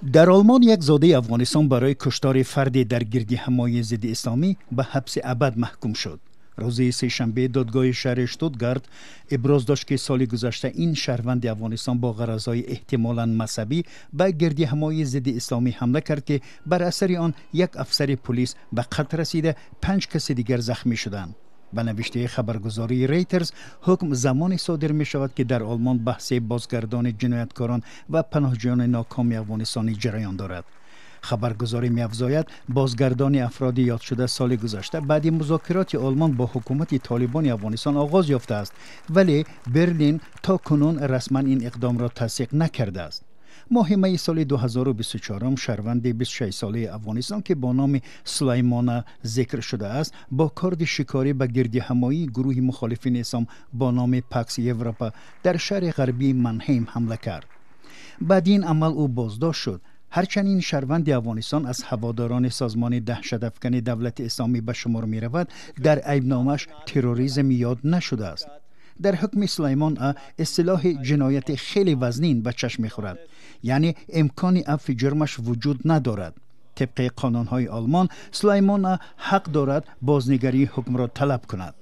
در آلمان یک زاده افغانستان برای کشتار فردی در گردهمایی ضد اسلامی به حبس ابد محکوم شد. روز سه‌شنبه دادگاه شهر شتوتگارت ابراز داشت که سال گذشته این شهروند افغانستان با غرضهای احتمالاً مذهبی به گردهمایی ضد اسلامی حمله کرد که بر اثر آن یک افسر پلیس به قتل رسیده، 5 کس دیگر زخمی شدند. به نوشته خبرگزاری ریترز، حکم زمانی صادر می شود که در آلمان بحث بازگردان جنایتکاران و پناهجویان ناکام افغانستانی جریان دارد. خبرگزاری می افزاید بازگردان افراد یاد شده سال گذشته بعد مذاکرات آلمان با حکومت طالبان افغانستان آغاز یافته است، ولی برلین تا کنون رسما این اقدام را تصدیق نکرده است. ماه می سال 2024 شهروند 26 ساله افغانستان که با نام سلیمان ذکر شده است با کارد شکاری به گردهمایی گروه مخالفین اسلام با نام پاکس یوروپا در شهر غربی منهیم حمله کرد. بعد این عمل او بازداشت شد. هرچند این شهروند افغانستان از هواداران سازمان دهشت‌افکن دولت اسلامی به شمار می رود، در عیبنامه‌اش تروریسم یاد نشده است. در حکم سلیمان اصطلاح جنایت خیلی وزنین به چشم می‌خورد، یعنی امکان عفو جرمش وجود ندارد. طبق قانون‌های آلمان سلیمان حق دارد بازنگری حکم را طلب کند.